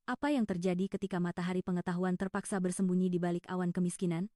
Apa yang terjadi ketika matahari pengetahuan terpaksa bersembunyi di balik awan kemiskinan?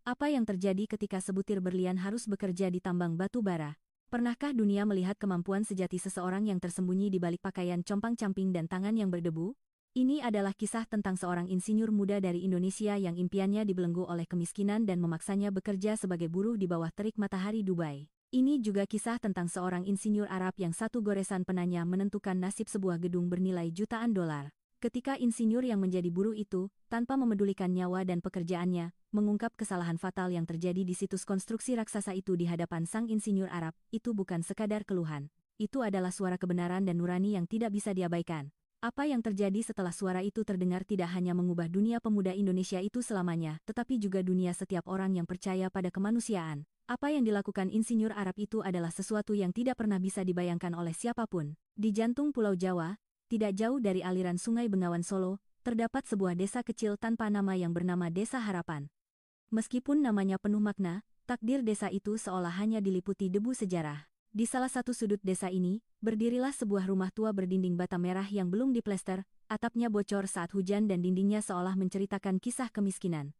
Apa yang terjadi ketika sebutir berlian harus bekerja di tambang batu bara? Pernahkah dunia melihat kemampuan sejati seseorang yang tersembunyi di balik pakaian compang-camping dan tangan yang berdebu? Ini adalah kisah tentang seorang insinyur muda dari Indonesia yang impiannya dibelenggu oleh kemiskinan dan memaksanya bekerja sebagai buruh di bawah terik matahari Dubai. Ini juga kisah tentang seorang insinyur Arab yang satu goresan penanya menentukan nasib sebuah gedung bernilai jutaan dolar. Ketika insinyur yang menjadi buruh itu, tanpa memedulikan nyawa dan pekerjaannya, mengungkap kesalahan fatal yang terjadi di situs konstruksi raksasa itu di hadapan sang insinyur Arab, itu bukan sekadar keluhan. Itu adalah suara kebenaran dan nurani yang tidak bisa diabaikan. Apa yang terjadi setelah suara itu terdengar tidak hanya mengubah dunia pemuda Indonesia itu selamanya, tetapi juga dunia setiap orang yang percaya pada kemanusiaan. Apa yang dilakukan insinyur Arab itu adalah sesuatu yang tidak pernah bisa dibayangkan oleh siapapun. Di jantung Pulau Jawa, tidak jauh dari aliran Sungai Bengawan Solo, terdapat sebuah desa kecil tanpa nama yang bernama Desa Harapan. Meskipun namanya penuh makna, takdir desa itu seolah hanya diliputi debu sejarah. Di salah satu sudut desa ini, berdirilah sebuah rumah tua berdinding bata merah yang belum diplester, atapnya bocor saat hujan dan dindingnya seolah menceritakan kisah kemiskinan.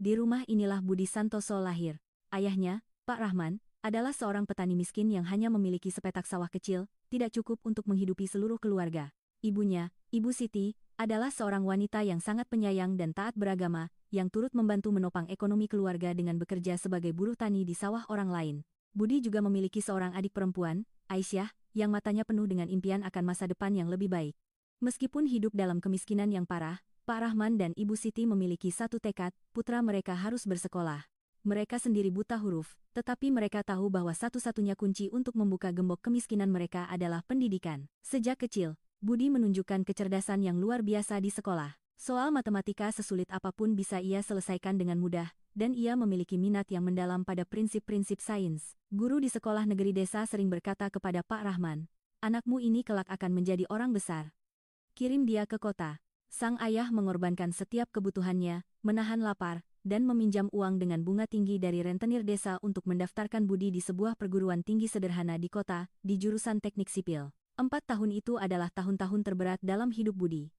Di rumah inilah Budi Santoso lahir. Ayahnya, Pak Rahman, adalah seorang petani miskin yang hanya memiliki sepetak sawah kecil, tidak cukup untuk menghidupi seluruh keluarga. Ibunya, Ibu Siti, adalah seorang wanita yang sangat penyayang dan taat beragama, yang turut membantu menopang ekonomi keluarga dengan bekerja sebagai buruh tani di sawah orang lain. Budi juga memiliki seorang adik perempuan, Aisyah, yang matanya penuh dengan impian akan masa depan yang lebih baik. Meskipun hidup dalam kemiskinan yang parah, Pak Rahman dan Ibu Siti memiliki satu tekad, putra mereka harus bersekolah. Mereka sendiri buta huruf, tetapi mereka tahu bahwa satu-satunya kunci untuk membuka gembok kemiskinan mereka adalah pendidikan. Sejak kecil, Budi menunjukkan kecerdasan yang luar biasa di sekolah. Soal matematika sesulit apapun bisa ia selesaikan dengan mudah, dan ia memiliki minat yang mendalam pada prinsip-prinsip sains. Guru di sekolah negeri desa sering berkata kepada Pak Rahman, "Anakmu ini kelak akan menjadi orang besar. Kirim dia ke kota." Sang ayah mengorbankan setiap kebutuhannya, menahan lapar, dan meminjam uang dengan bunga tinggi dari rentenir desa untuk mendaftarkan Budi di sebuah perguruan tinggi sederhana di kota, di jurusan teknik sipil. 4 tahun itu adalah tahun-tahun terberat dalam hidup Budi.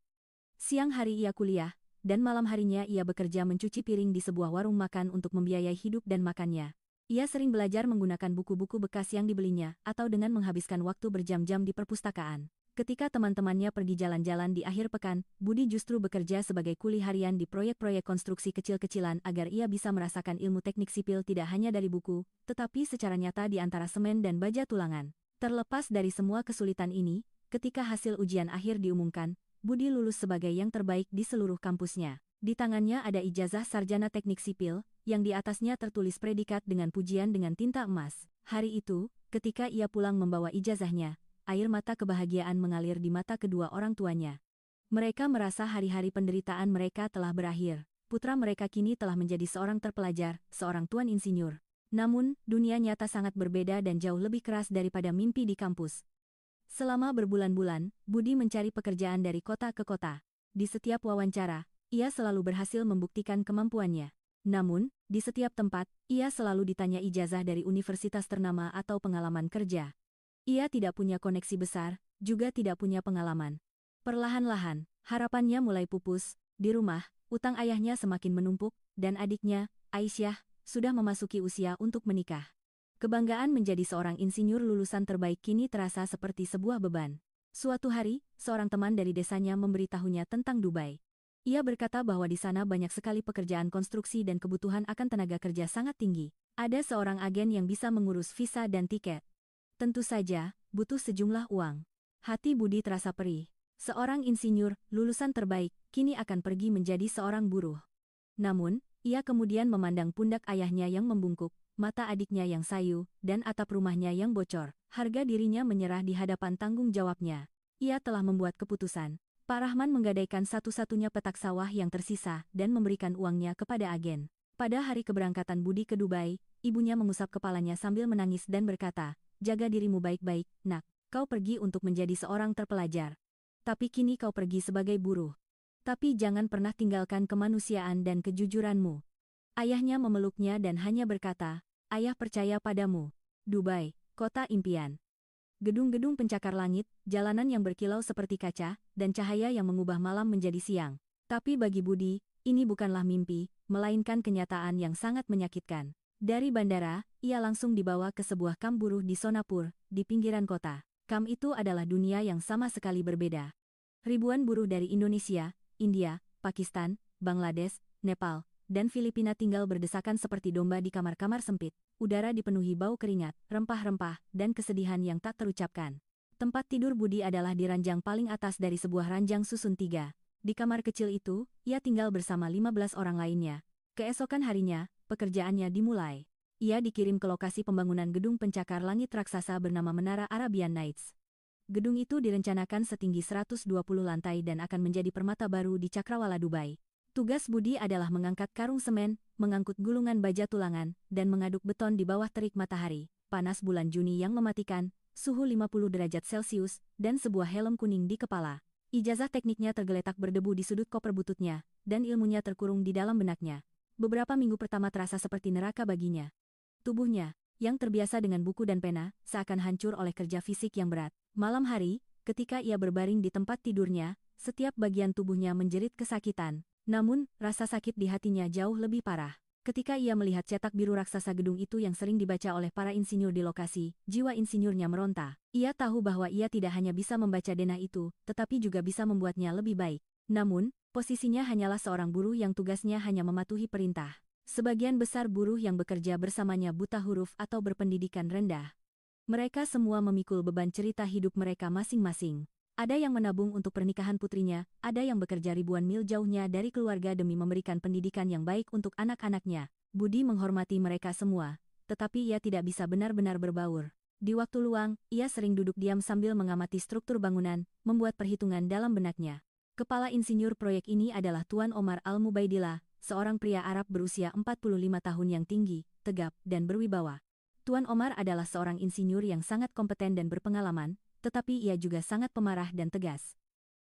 Siang hari ia kuliah, dan malam harinya ia bekerja mencuci piring di sebuah warung makan untuk membiayai hidup dan makannya. Ia sering belajar menggunakan buku-buku bekas yang dibelinya, atau dengan menghabiskan waktu berjam-jam di perpustakaan. Ketika teman-temannya pergi jalan-jalan di akhir pekan, Budi justru bekerja sebagai kuli harian di proyek-proyek konstruksi kecil-kecilan agar ia bisa merasakan ilmu teknik sipil tidak hanya dari buku, tetapi secara nyata di antara semen dan baja tulangan. Terlepas dari semua kesulitan ini, ketika hasil ujian akhir diumumkan, Budi lulus sebagai yang terbaik di seluruh kampusnya. Di tangannya ada ijazah sarjana teknik sipil, yang di atasnya tertulis predikat dengan pujian dengan tinta emas. Hari itu, ketika ia pulang membawa ijazahnya, air mata kebahagiaan mengalir di mata kedua orang tuanya. Mereka merasa hari-hari penderitaan mereka telah berakhir. Putra mereka kini telah menjadi seorang terpelajar, seorang tuan insinyur. Namun, dunia nyata sangat berbeda dan jauh lebih keras daripada mimpi di kampus. Selama berbulan-bulan, Budi mencari pekerjaan dari kota ke kota. Di setiap wawancara, ia selalu berhasil membuktikan kemampuannya. Namun, di setiap tempat, ia selalu ditanya ijazah dari universitas ternama atau pengalaman kerja. Ia tidak punya koneksi besar, juga tidak punya pengalaman. Perlahan-lahan, harapannya mulai pupus. Di rumah, utang ayahnya semakin menumpuk, dan adiknya, Aisyah, sudah memasuki usia untuk menikah. Kebanggaan menjadi seorang insinyur lulusan terbaik kini terasa seperti sebuah beban. Suatu hari, seorang teman dari desanya memberitahunya tentang Dubai. Ia berkata bahwa di sana banyak sekali pekerjaan konstruksi dan kebutuhan akan tenaga kerja sangat tinggi. Ada seorang agen yang bisa mengurus visa dan tiket. Tentu saja, butuh sejumlah uang. Hati Budi terasa perih. Seorang insinyur, lulusan terbaik, kini akan pergi menjadi seorang buruh. Namun, ia kemudian memandang pundak ayahnya yang membungkuk, mata adiknya yang sayu, dan atap rumahnya yang bocor. Harga dirinya menyerah di hadapan tanggung jawabnya. Ia telah membuat keputusan. Pak Rahman menggadaikan satu-satunya petak sawah yang tersisa dan memberikan uangnya kepada agen. Pada hari keberangkatan Budi ke Dubai, ibunya mengusap kepalanya sambil menangis dan berkata, "Jaga dirimu baik-baik, nak. Kau pergi untuk menjadi seorang terpelajar. Tapi kini kau pergi sebagai buruh. Tapi jangan pernah tinggalkan kemanusiaan dan kejujuranmu." Ayahnya memeluknya dan hanya berkata, "Ayah percaya padamu. Dubai, kota impian." Gedung-gedung pencakar langit, jalanan yang berkilau seperti kaca, dan cahaya yang mengubah malam menjadi siang. Tapi bagi Budi, ini bukanlah mimpi, melainkan kenyataan yang sangat menyakitkan. Dari bandara, ia langsung dibawa ke sebuah kamp buruh di Sonapur, di pinggiran kota. Kamp itu adalah dunia yang sama sekali berbeda. Ribuan buruh dari Indonesia, India, Pakistan, Bangladesh, Nepal, dan Filipina tinggal berdesakan seperti domba di kamar-kamar sempit. Udara dipenuhi bau keringat, rempah-rempah, dan kesedihan yang tak terucapkan. Tempat tidur Budi adalah di ranjang paling atas dari sebuah ranjang susun 3. Di kamar kecil itu, ia tinggal bersama 15 orang lainnya. Keesokan harinya, pekerjaannya dimulai. Ia dikirim ke lokasi pembangunan gedung pencakar langit raksasa bernama Menara Arabian Nights. Gedung itu direncanakan setinggi 120 lantai dan akan menjadi permata baru di Cakrawala, Dubai. Tugas Budi adalah mengangkat karung semen, mengangkut gulungan baja tulangan, dan mengaduk beton di bawah terik matahari, panas bulan Juni yang mematikan, suhu 50 derajat Celcius, dan sebuah helm kuning di kepala. Ijazah tekniknya tergeletak berdebu di sudut koper bututnya, dan ilmunya terkurung di dalam benaknya. Beberapa minggu pertama terasa seperti neraka baginya. Tubuhnya, yang terbiasa dengan buku dan pena, seakan hancur oleh kerja fisik yang berat. Malam hari, ketika ia berbaring di tempat tidurnya, setiap bagian tubuhnya menjerit kesakitan. Namun, rasa sakit di hatinya jauh lebih parah. Ketika ia melihat cetak biru raksasa gedung itu yang sering dibaca oleh para insinyur di lokasi, jiwa insinyurnya meronta. Ia tahu bahwa ia tidak hanya bisa membaca denah itu, tetapi juga bisa membuatnya lebih baik. Namun, posisinya hanyalah seorang buruh yang tugasnya hanya mematuhi perintah. Sebagian besar buruh yang bekerja bersamanya buta huruf atau berpendidikan rendah. Mereka semua memikul beban cerita hidup mereka masing-masing. Ada yang menabung untuk pernikahan putrinya, ada yang bekerja ribuan mil jauhnya dari keluarga demi memberikan pendidikan yang baik untuk anak-anaknya. Budi menghormati mereka semua, tetapi ia tidak bisa benar-benar berbaur. Di waktu luang, ia sering duduk diam sambil mengamati struktur bangunan, membuat perhitungan dalam benaknya. Kepala insinyur proyek ini adalah Tuan Omar Al-Mubaidillah, seorang pria Arab berusia 45 tahun yang tinggi, tegap, dan berwibawa. Tuan Omar adalah seorang insinyur yang sangat kompeten dan berpengalaman, tetapi ia juga sangat pemarah dan tegas.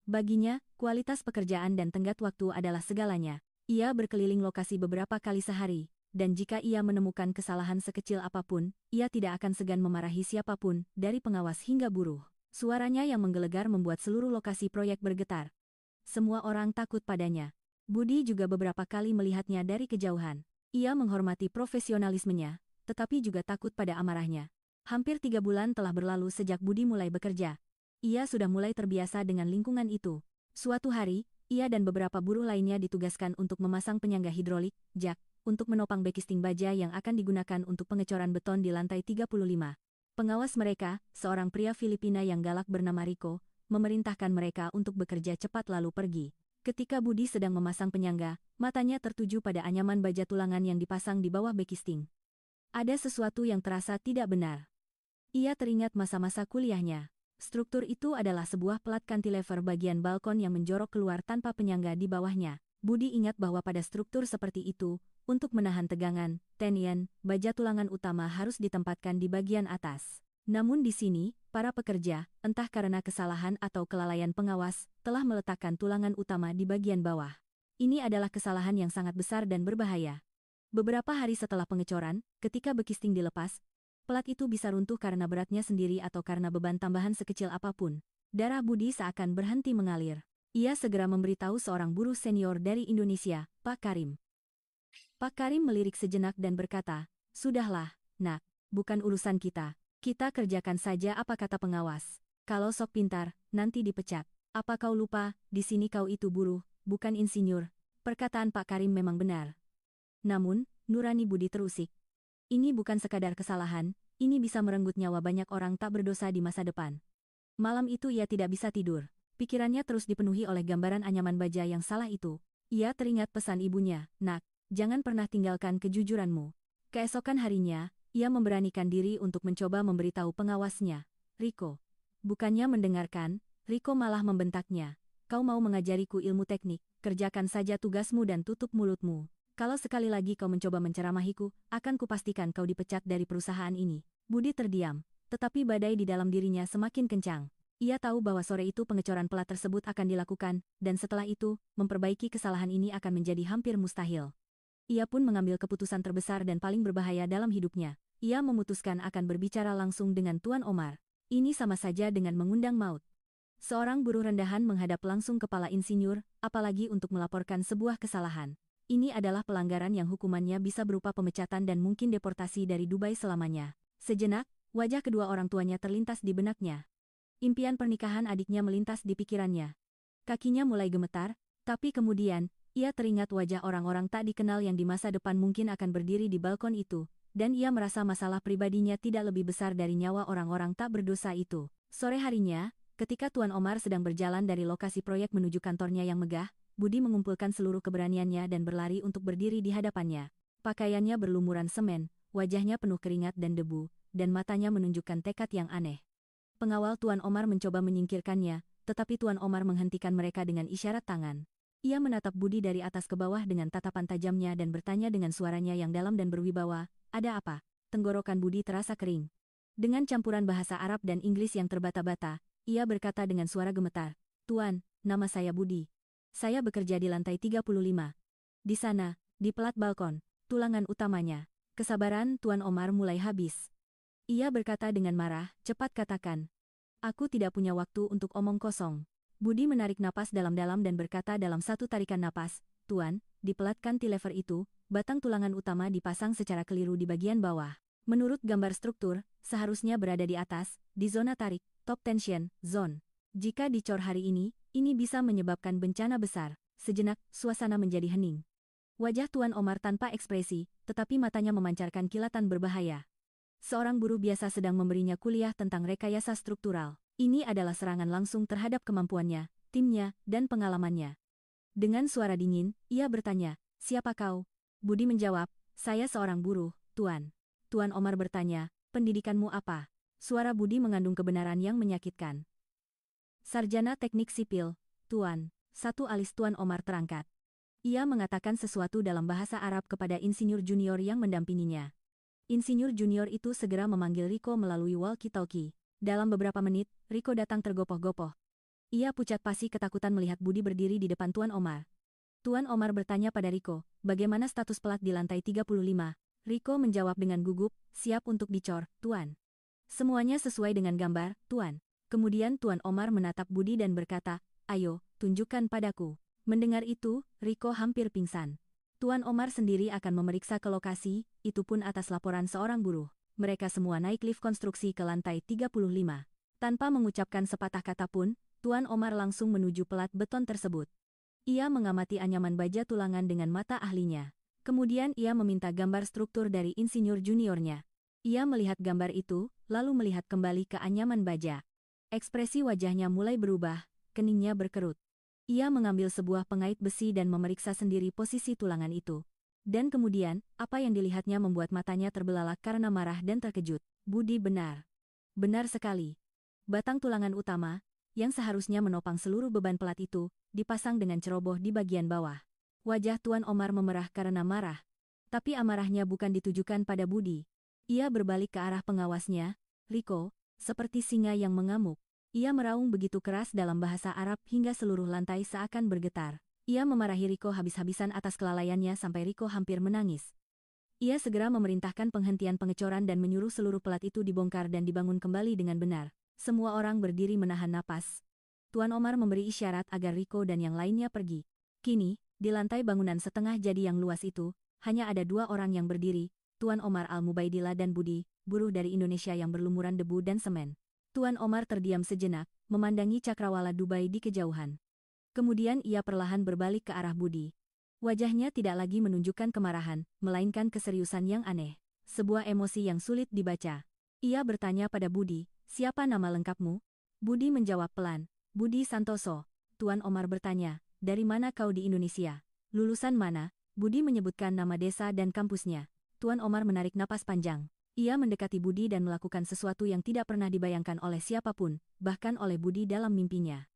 Baginya, kualitas pekerjaan dan tenggat waktu adalah segalanya. Ia berkeliling lokasi beberapa kali sehari, dan jika ia menemukan kesalahan sekecil apapun, ia tidak akan segan memarahi siapapun, dari pengawas hingga buruh. Suaranya yang menggelegar membuat seluruh lokasi proyek bergetar. Semua orang takut padanya. Budi juga beberapa kali melihatnya dari kejauhan. Ia menghormati profesionalismenya, tetapi juga takut pada amarahnya. Hampir 3 bulan telah berlalu sejak Budi mulai bekerja. Ia sudah mulai terbiasa dengan lingkungan itu. Suatu hari, ia dan beberapa buruh lainnya ditugaskan untuk memasang penyangga hidrolik, jak, untuk menopang bekisting baja yang akan digunakan untuk pengecoran beton di lantai 35. Pengawas mereka, seorang pria Filipina yang galak bernama Rico, memerintahkan mereka untuk bekerja cepat lalu pergi. Ketika Budi sedang memasang penyangga, matanya tertuju pada anyaman baja tulangan yang dipasang di bawah bekisting. Ada sesuatu yang terasa tidak benar. Ia teringat masa-masa kuliahnya. Struktur itu adalah sebuah pelat cantilever bagian balkon yang menjorok keluar tanpa penyangga di bawahnya. Budi ingat bahwa pada struktur seperti itu, untuk menahan tegangan, tenian, baja tulangan utama harus ditempatkan di bagian atas. Namun di sini, para pekerja, entah karena kesalahan atau kelalaian pengawas, telah meletakkan tulangan utama di bagian bawah. Ini adalah kesalahan yang sangat besar dan berbahaya. Beberapa hari setelah pengecoran, ketika bekisting dilepas, pelat itu bisa runtuh karena beratnya sendiri atau karena beban tambahan sekecil apapun. Darah Budi seakan berhenti mengalir. Ia segera memberitahu seorang buruh senior dari Indonesia, Pak Karim. Pak Karim melirik sejenak dan berkata, "Sudahlah, nak, bukan urusan kita. Kita kerjakan saja apa kata pengawas. Kalau sok pintar, nanti dipecat. Apa kau lupa, di sini kau itu buruh, bukan insinyur." Perkataan Pak Karim memang benar. Namun, nurani Budi terusik. Ini bukan sekadar kesalahan, ini bisa merenggut nyawa banyak orang tak berdosa di masa depan. Malam itu ia tidak bisa tidur. Pikirannya terus dipenuhi oleh gambaran anyaman baja yang salah itu. Ia teringat pesan ibunya, "Nak, jangan pernah tinggalkan kejujuranmu." Keesokan harinya, ia memberanikan diri untuk mencoba memberitahu pengawasnya, "Rico." Bukannya mendengarkan, Rico malah membentaknya, "Kau mau mengajariku ilmu teknik, kerjakan saja tugasmu dan tutup mulutmu. Kalau sekali lagi kau mencoba menceramahiku, akan kupastikan kau dipecat dari perusahaan ini." Budi terdiam, tetapi badai di dalam dirinya semakin kencang. Ia tahu bahwa sore itu pengecoran pelat tersebut akan dilakukan, dan setelah itu, memperbaiki kesalahan ini akan menjadi hampir mustahil. Ia pun mengambil keputusan terbesar dan paling berbahaya dalam hidupnya. Ia memutuskan akan berbicara langsung dengan Tuan Omar. Ini sama saja dengan mengundang maut. Seorang buruh rendahan menghadap langsung kepala insinyur, apalagi untuk melaporkan sebuah kesalahan. Ini adalah pelanggaran yang hukumannya bisa berupa pemecatan dan mungkin deportasi dari Dubai selamanya. Sejenak, wajah kedua orang tuanya terlintas di benaknya. Impian pernikahan adiknya melintas di pikirannya. Kakinya mulai gemetar, tapi kemudian, ia teringat wajah orang-orang tak dikenal yang di masa depan mungkin akan berdiri di balkon itu, dan ia merasa masalah pribadinya tidak lebih besar dari nyawa orang-orang tak berdosa itu. Sore harinya, ketika Tuan Omar sedang berjalan dari lokasi proyek menuju kantornya yang megah, Budi mengumpulkan seluruh keberaniannya dan berlari untuk berdiri di hadapannya. Pakaiannya berlumuran semen, wajahnya penuh keringat dan debu, dan matanya menunjukkan tekad yang aneh. Pengawal Tuan Omar mencoba menyingkirkannya, tetapi Tuan Omar menghentikan mereka dengan isyarat tangan. Ia menatap Budi dari atas ke bawah dengan tatapan tajamnya dan bertanya dengan suaranya yang dalam dan berwibawa, "Ada apa?" Tenggorokan Budi terasa kering. Dengan campuran bahasa Arab dan Inggris yang terbata-bata, ia berkata dengan suara gemetar, "Tuan, nama saya Budi. Saya bekerja di lantai 35. Di sana, di pelat balkon, tulangan utamanya." Kesabaran Tuan Omar mulai habis. Ia berkata dengan marah, "Cepat katakan. Aku tidak punya waktu untuk omong kosong." Budi menarik napas dalam-dalam dan berkata dalam satu tarikan napas, "Tuan, di pelat cantilever itu, batang tulangan utama dipasang secara keliru di bagian bawah. Menurut gambar struktur, seharusnya berada di atas, di zona tarik, top tension, zone. Jika dicor hari ini bisa menyebabkan bencana besar." Sejenak, suasana menjadi hening. Wajah Tuan Omar tanpa ekspresi, tetapi matanya memancarkan kilatan berbahaya. Seorang buruh biasa sedang memberinya kuliah tentang rekayasa struktural. Ini adalah serangan langsung terhadap kemampuannya, timnya, dan pengalamannya. Dengan suara dingin, ia bertanya, "Siapa kau?" Budi menjawab, "Saya seorang buruh, Tuan." Tuan Omar bertanya, "Pendidikanmu apa?" Suara Budi mengandung kebenaran yang menyakitkan. "Sarjana teknik sipil, Tuan." Satu alis Tuan Omar terangkat. Ia mengatakan sesuatu dalam bahasa Arab kepada insinyur junior yang mendampinginya. Insinyur junior itu segera memanggil Riko melalui walkie-talkie. Dalam beberapa menit, Riko datang tergopoh-gopoh. Ia pucat pasi ketakutan melihat Budi berdiri di depan Tuan Omar. Tuan Omar bertanya pada Riko, "Bagaimana status pelat di lantai 35? Riko menjawab dengan gugup, "Siap untuk dicor, Tuan." "Semuanya sesuai dengan gambar, Tuan." Kemudian Tuan Omar menatap Budi dan berkata, "Ayo, tunjukkan padaku." Mendengar itu, Riko hampir pingsan. Tuan Omar sendiri akan memeriksa ke lokasi, itu pun atas laporan seorang buruh. Mereka semua naik lift konstruksi ke lantai 35. Tanpa mengucapkan sepatah kata pun, Tuan Omar langsung menuju pelat beton tersebut. Ia mengamati anyaman baja tulangan dengan mata ahlinya. Kemudian ia meminta gambar struktur dari insinyur juniornya. Ia melihat gambar itu, lalu melihat kembali ke anyaman baja. Ekspresi wajahnya mulai berubah, keningnya berkerut. Ia mengambil sebuah pengait besi dan memeriksa sendiri posisi tulangan itu. Dan kemudian, apa yang dilihatnya membuat matanya terbelalak karena marah dan terkejut. Budi benar. Benar sekali. Batang tulangan utama, yang seharusnya menopang seluruh beban pelat itu, dipasang dengan ceroboh di bagian bawah. Wajah Tuan Omar memerah karena marah. Tapi amarahnya bukan ditujukan pada Budi. Ia berbalik ke arah pengawasnya, Riko, seperti singa yang mengamuk. Ia meraung begitu keras dalam bahasa Arab hingga seluruh lantai seakan bergetar. Ia memarahi Riko habis-habisan atas kelalaiannya sampai Riko hampir menangis. Ia segera memerintahkan penghentian pengecoran dan menyuruh seluruh pelat itu dibongkar dan dibangun kembali dengan benar. Semua orang berdiri menahan napas. Tuan Omar memberi isyarat agar Riko dan yang lainnya pergi. Kini, di lantai bangunan setengah jadi yang luas itu, hanya ada dua orang yang berdiri, Tuan Omar Al-Mubaidillah dan Budi, buruh dari Indonesia yang berlumuran debu dan semen. Tuan Omar terdiam sejenak, memandangi cakrawala Dubai di kejauhan. Kemudian ia perlahan berbalik ke arah Budi. Wajahnya tidak lagi menunjukkan kemarahan, melainkan keseriusan yang aneh. Sebuah emosi yang sulit dibaca. Ia bertanya pada Budi, "Siapa nama lengkapmu?" Budi menjawab pelan, "Budi Santoso." Tuan Omar bertanya, "Dari mana kau di Indonesia? Lulusan mana?" Budi menyebutkan nama desa dan kampusnya. Tuan Omar menarik napas panjang. Ia mendekati Budi dan melakukan sesuatu yang tidak pernah dibayangkan oleh siapapun, bahkan oleh Budi dalam mimpinya.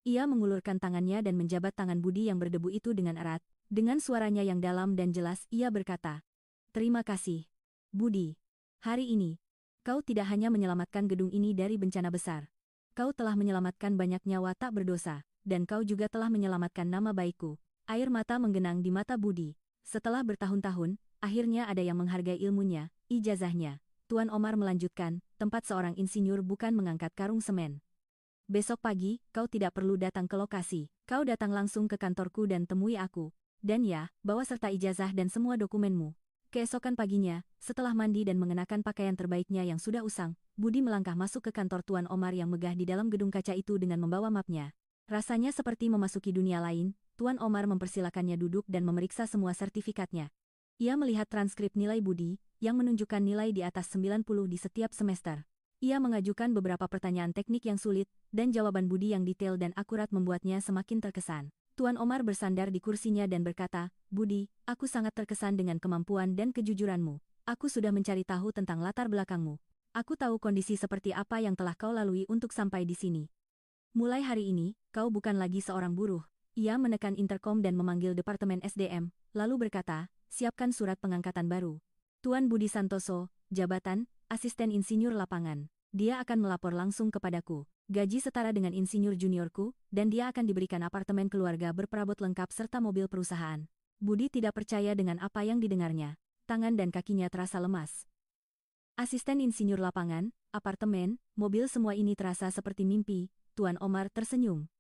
Ia mengulurkan tangannya dan menjabat tangan Budi yang berdebu itu dengan erat. Dengan suaranya yang dalam dan jelas, ia berkata, "Terima kasih, Budi. Hari ini, kau tidak hanya menyelamatkan gedung ini dari bencana besar. Kau telah menyelamatkan banyak nyawa tak berdosa, dan kau juga telah menyelamatkan nama baikku." Air mata menggenang di mata Budi. Setelah bertahun-tahun, akhirnya ada yang menghargai ilmunya, ijazahnya. Tuan Omar melanjutkan, tempat seorang insinyur bukan mengangkat karung semen. Besok pagi, kau tidak perlu datang ke lokasi. Kau datang langsung ke kantorku dan temui aku. Dan ya, bawa serta ijazah dan semua dokumenmu. Keesokan paginya, setelah mandi dan mengenakan pakaian terbaiknya yang sudah usang, Budi melangkah masuk ke kantor Tuan Omar yang megah di dalam gedung kaca itu dengan membawa mapnya. Rasanya seperti memasuki dunia lain. Tuan Omar mempersilakannya duduk dan memeriksa semua sertifikatnya. Ia melihat transkrip nilai Budi, yang menunjukkan nilai di atas 90 di setiap semester. Ia mengajukan beberapa pertanyaan teknik yang sulit, dan jawaban Budi yang detail dan akurat membuatnya semakin terkesan. Tuan Omar bersandar di kursinya dan berkata, "Budi, aku sangat terkesan dengan kemampuan dan kejujuranmu. Aku sudah mencari tahu tentang latar belakangmu. Aku tahu kondisi seperti apa yang telah kau lalui untuk sampai di sini. Mulai hari ini, kau bukan lagi seorang buruh." Ia menekan interkom dan memanggil Departemen SDM, lalu berkata, "Siapkan surat pengangkatan baru. Tuan Budi Santoso, jabatan, asisten insinyur lapangan. Dia akan melapor langsung kepadaku. Gaji setara dengan insinyur juniorku, dan dia akan diberikan apartemen keluarga berperabot lengkap serta mobil perusahaan." Budi tidak percaya dengan apa yang didengarnya. Tangan dan kakinya terasa lemas. Asisten insinyur lapangan, apartemen, mobil, semua ini terasa seperti mimpi. Tuan Omar tersenyum.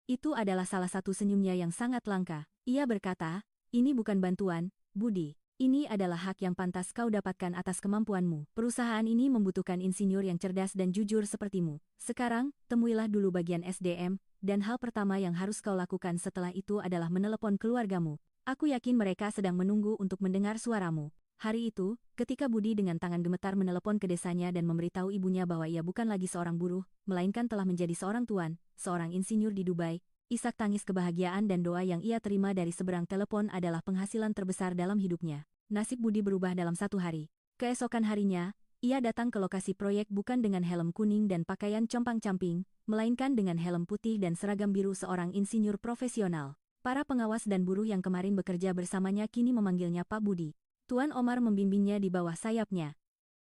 Itu adalah salah satu senyumnya yang sangat langka. Ia berkata, "Ini bukan bantuan, Budi. Ini adalah hak yang pantas kau dapatkan atas kemampuanmu. Perusahaan ini membutuhkan insinyur yang cerdas dan jujur sepertimu. Sekarang, temuilah dulu bagian SDM, dan hal pertama yang harus kau lakukan setelah itu adalah menelepon keluargamu. Aku yakin mereka sedang menunggu untuk mendengar suaramu." Hari itu, ketika Budi dengan tangan gemetar menelepon ke desanya dan memberitahu ibunya bahwa ia bukan lagi seorang buruh, melainkan telah menjadi seorang tuan, seorang insinyur di Dubai, isak tangis kebahagiaan dan doa yang ia terima dari seberang telepon adalah penghasilan terbesar dalam hidupnya. Nasib Budi berubah dalam satu hari. Keesokan harinya, ia datang ke lokasi proyek bukan dengan helm kuning dan pakaian compang-camping, melainkan dengan helm putih dan seragam biru seorang insinyur profesional. Para pengawas dan buruh yang kemarin bekerja bersamanya kini memanggilnya Pak Budi. Tuan Omar membimbingnya di bawah sayapnya.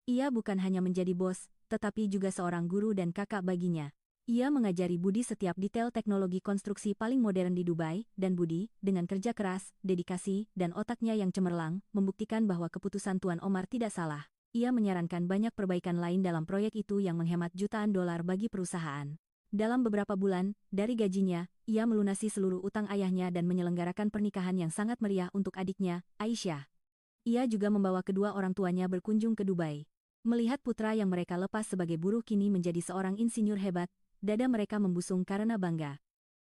Ia bukan hanya menjadi bos, tetapi juga seorang guru dan kakak baginya. Ia mengajari Budi setiap detail teknologi konstruksi paling modern di Dubai, dan Budi, dengan kerja keras, dedikasi, dan otaknya yang cemerlang, membuktikan bahwa keputusan Tuan Omar tidak salah. Ia menyarankan banyak perbaikan lain dalam proyek itu yang menghemat jutaan dolar bagi perusahaan. Dalam beberapa bulan, dari gajinya, ia melunasi seluruh utang ayahnya dan menyelenggarakan pernikahan yang sangat meriah untuk adiknya, Aisyah. Ia juga membawa kedua orang tuanya berkunjung ke Dubai. Melihat putra yang mereka lepas sebagai buruh kini menjadi seorang insinyur hebat, dada mereka membusung karena bangga.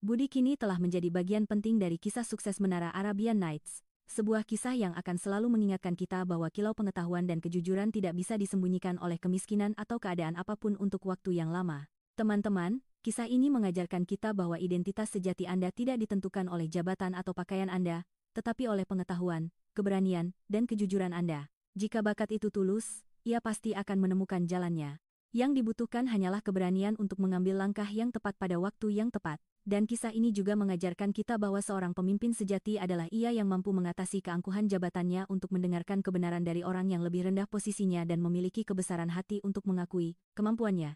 Budi kini telah menjadi bagian penting dari kisah sukses Menara Arabian Nights. Sebuah kisah yang akan selalu mengingatkan kita bahwa kilau pengetahuan dan kejujuran tidak bisa disembunyikan oleh kemiskinan atau keadaan apapun untuk waktu yang lama. Teman-teman, kisah ini mengajarkan kita bahwa identitas sejati Anda tidak ditentukan oleh jabatan atau pakaian Anda, tetapi oleh pengetahuan, keberanian, dan kejujuran Anda. Jika bakat itu tulus, ia pasti akan menemukan jalannya. Yang dibutuhkan hanyalah keberanian untuk mengambil langkah yang tepat pada waktu yang tepat. Dan kisah ini juga mengajarkan kita bahwa seorang pemimpin sejati adalah ia yang mampu mengatasi keangkuhan jabatannya untuk mendengarkan kebenaran dari orang yang lebih rendah posisinya dan memiliki kebesaran hati untuk mengakui kemampuannya.